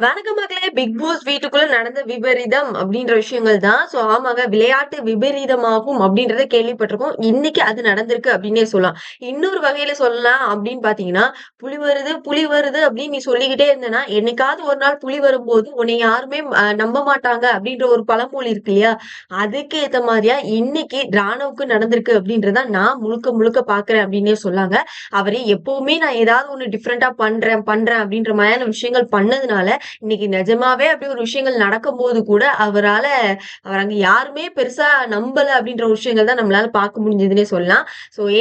வணக்கம் மக்களே! Big pass வீட்டுக்குள்ள நடந்த விபரீதம் அப்படின்ற விஷயங்கள் தான். ஆமாங்க. விளையாட்டு விபரீதமாகும் அப்படின்றத கேள்விப்பட்டிருக்கோம். இன்னைக்கு அது நடந்திருக்கு அப்படின்னே சொல்லலாம். இன்னொரு வகையில சொல்லலாம் அப்படின்னு பார்த்தீங்கன்னா, புலி வருது, புலி வருது அப்படின்னு நீ சொல்லிக்கிட்டே இருந்தேன்னா, என்னைக்காவது ஒரு நாள் புலி வரும்போது உன்னை யாருமே நம்ப மாட்டாங்க அப்படின்ற ஒரு பழமொழி இருக்கு இல்லையா? அதுக்கு ஏத்த மாதிரியா இன்னைக்கு ராணுவுக்கு நடந்திருக்கு அப்படின்றத நான் முழுக்க முழுக்க பார்க்கிறேன் அப்படின்னே சொல்லாங்க. அவரு எப்பவுமே நான் ஏதாவது ஒண்ணு டிஃபரெண்டா பண்றேன், பண்றேன் அப்படின்ற மாதிரியான விஷயங்கள் பண்ணதுனால, இன்னைக்கு நிஜமாவே அப்படி ஒரு விஷயங்கள் நடக்கும்போது கூட அவர் அங்க யாருமே பெருசா நம்பல அப்படின்ற ஒரு விஷயங்கள் தான் நம்மளால பார்க்க முடிஞ்சதுன்னே சொல்லலாம்.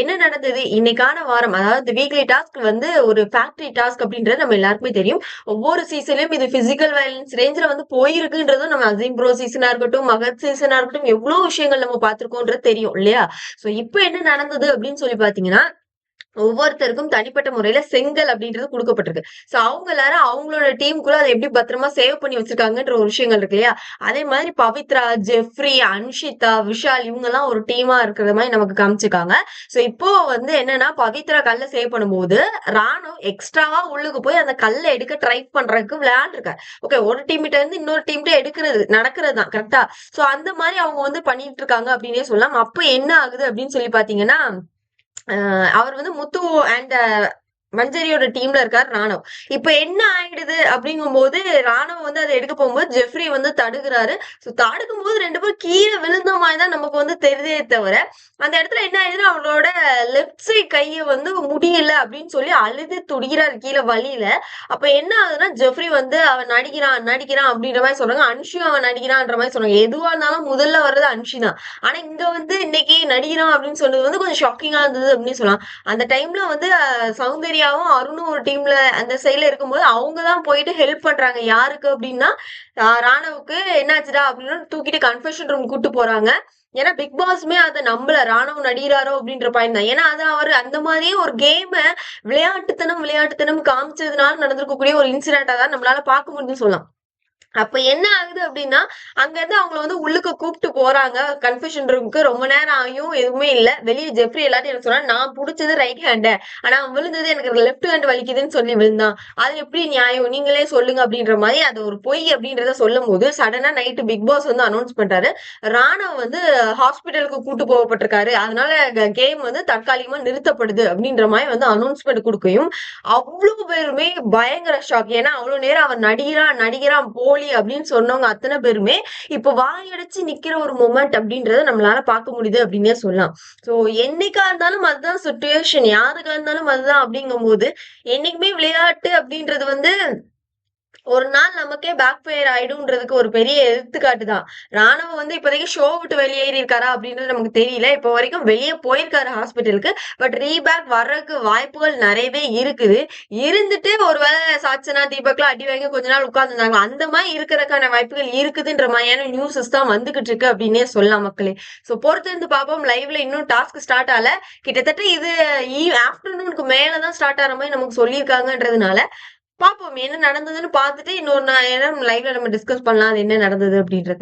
என்ன நடந்தது இன்னைக்கான வாரம், அதாவது வீக்லி டாஸ்க் வந்து ஒரு ஃபேக்டரி டாஸ்க் அப்படின்றது நம்ம எல்லாருக்குமே தெரியும். ஒவ்வொரு சீசன்லயும் இது பிசிக்கல் வயலன்ஸ் ரேஞ்சில வந்து போயிருக்குன்றதும் நம்ம அசீம் ப்ரோ சீசனா இருக்கட்டும், மகத் சீசனா இருக்கட்டும், எவ்வளவு விஷயங்கள் நம்ம பார்த்திருக்கோம்ன்றது தெரியும் இல்லையா? இப்ப என்ன நடந்தது அப்படின்னு சொல்லி பாத்தீங்கன்னா, ஒவ்வொருத்தருக்கும் தனிப்பட்ட முறையில செங்கல் அப்படின்றது குடுக்கப்பட்டிருக்கு. அவங்க எல்லாரும் அவங்களோட டீமுக்குள்ள அத எப்படி பத்திரமா சேவ் பண்ணி வச்சிருக்காங்கன்ற ஒரு விஷயங்கள் இருக்கு இல்லையா? அதே மாதிரி பவித்ரா, ஜெஃப்ரி, அன்ஷிதா, விஷால் இவங்கலாம் ஒரு டீமா இருக்கிற மாரி நமக்கு காமிச்சிருக்காங்க. இப்போ வந்து என்னன்னா, பவித்ரா கல்ல சேவ் பண்ணும்போது, ராணவ் எக்ஸ்ட்ராவா உள்ளுக்கு போய் அந்த கல்ல எடுக்க ட்ரை பண்றதுக்கு விளையாண்டுருக்காரு. ஓகே, ஒரு டீம்கிட்ட இருந்து இன்னொரு டீம்ட்ட எடுக்கிறது நடக்கிறது தான் கரெக்ட்டா? அந்த மாரி அவங்க வந்து பண்ணிட்டு இருக்காங்க அப்படின்னே சொல்லலாம். அப்ப என்ன ஆகுது அப்படின்னு சொல்லி பார்த்தீங்கன்னா, அவர் வந்து முத்து அண்ட் மஞ்சரியோட டீம்ல இருக்காரு ராணவ். இப்ப என்ன ஆயிடுது அப்படிங்கும்போது, ராணவ் வந்து அத எடுக்க போகும்போது ஜெஃப்ரி வந்து தடுக்குறாரு. தடுக்கும்போது 2 பேரும் கீழ விழுந்த மாரி தான் நமக்கு வந்து தெரியுதே தவிர, அந்த இடத்துல என்ன ஆயிடுதுன்னா, அவரோட லெஃப்ட் சைட் கைய வந்து முடியல அப்படின்னு சொல்லி அழுது துடிக்கிறாரு கீழ வலியில. அப்ப என்ன ஆகுதுன்னா, ஜெஃப்ரி வந்து அவன் நடிக்கிறான், நடிக்கிறான் அப்படின்ற மாரி சொல்றாங்க. அன்ஷியும் அவன் நடிக்கிறான்ற மாரி சொல்றாங்க. எதுவா இருந்தாலும் முதல்ல வர்றது அன்ஷி தான். ஆனா இங்க வந்து இன்னைக்கு நடிக்கிறான் அப்படின்னு சொன்னது வந்து கொஞ்சம் ஷாக்கிங்கா இருந்தது அப்படின்னு சொல்லலாம். அந்த டைம்ல வந்து சௌந்தர்யாவும் அருணும் ஒரு டீம்ல அந்த சைட்ல இருக்கும்போது அவங்க தான் போயிட்டு ஹெல்ப் பண்றாங்க. யாருக்கு அப்படின்னா, ராணவுக்கு என்னாச்சுடா அப்படின்னு தூக்கிட்டு கன்ஃபெஷன் ரூம் கூட்டு போறாங்க. ஏன்னா பிக் பாஸுமே அத நம்பல. ராணுவ நடிகிறாரோ அப்படின்ற பாயிண்ட் தான். ஏன்னா அது அவரு அந்த மாதிரியே ஒரு கேம விளையாட்டுத்தனம் விளையாட்டுத்தனம் காமிச்சதுனால நடந்திருக்கக்கூடிய ஒரு இன்சிடென்ட்டா தான் நம்மளால பார்க்க முடியுதுன்னு சொல்லலாம். அப்ப என்ன ஆகுது அப்படின்னா, அங்க இருந்து அவங்கள வந்து உள்ளுக்கு கூப்ட்டு போறாங்க. கன்ஃபெஷன் ரூம்க்கு ரொம்ப நேரம் ஆயும் எதுவுமே இல்ல. வெளிய ஜெஃப்ரி எல்லாத்தையும் எனக்கு சொன்னா, நான் புடிச்சது ரைட் ஹேண்ட். ஆனா அவன் விழுந்தது எனக்கு லெஃப்ட் ஹேண்ட் வலிக்குதுன்னு சொல்லி விழுந்தான். அது எப்படி நியாயம்? நீங்களே சொல்லுங்க அப்படின்ற மாரி அது ஒரு பொய் அப்படின்றத சொல்லும்போது, சடனா நைட்டு பிக் பாஸ் வந்து அனௌன்ஸ் பண்றாரு. ராணவ் வந்து ஹாஸ்பிட்டலுக்கு கூட்டு போகப்பட்டிருக்காரு. அதனால கேம் வந்து தற்காலிகமா நிறுத்தப்படுது அப்படின்ற மாரி வந்து அனௌன்ஸ்மென்ட் குடுக்கையும், அவ்ளோ பேருமே பயங்கர ஷாக். ஏன்னா அவ்வளவு நேரம் அவன் நடிக்கிறான், நடிக்கிறான், போலி அப்படின்னு சொன்னவங்க அத்தனை பேருமே இப்ப வாயடைச்சு நிக்கிற ஒரு மொமெண்ட் அப்படின்றத நம்மளால பார்க்க முடியுது அப்படின்னே சொல்லலாம். சோ என்னைக்கா இருந்தாலும் அதுதான் சிச்சுவேஷன். யாருக்கா இருந்தாலும் அதுதான் அப்படிங்கும்போது, என்னைக்குமே விளையாட்டு அப்படின்றது வந்து ஒரு நாள் நமக்கே பேக் ஃபயர் ஆயிடும்ன்றதுக்கு ஒரு பெரிய எடுத்துக்காட்டு தான். ராணுவ வந்து இப்போதைக்கு ஷோ விட்டு வெளியேறி இருக்காரா அப்படின்றது நமக்கு தெரியல. இப்போ வரைக்கும் வெளியே போயிருக்காரு ஹாஸ்பிட்டலுக்கு. பட் ரீபேக் வர்றதுக்கு வாய்ப்புகள் நிறையவே இருக்குது. இருந்துட்டு ஒருவேளை சாட்சனா, தீபக்லாம் அடி வாங்கி கொஞ்ச நாள் உட்கார்ந்துருந்தாங்க. அந்த மாதிரி இருக்கிறதுக்கான வாய்ப்புகள் இருக்குதுன்ற மாதிரியான நியூஸஸ் தான் வந்துகிட்டு இருக்கு அப்படின்னே சொல்லலாம் மக்களே. பொறுத்திருந்து பார்ப்போம். லைவ்ல இன்னும் டாஸ்க் ஸ்டார்ட் ஆகல. கிட்டத்தட்ட இது ஆஃப்டர்நூனுக்கு மேலதான் ஸ்டார்ட் ஆகிற மாதிரி நமக்கு சொல்லியிருக்காங்கன்றதுனால பாப்போம். என்ன நடந்ததுன்னு பாத்துட்டு இன்னொரு நேரம் லைவ்ல நம்ம டிஸ்கஸ் பண்ணலாம். அது என்ன நடந்தது அப்படின்றத.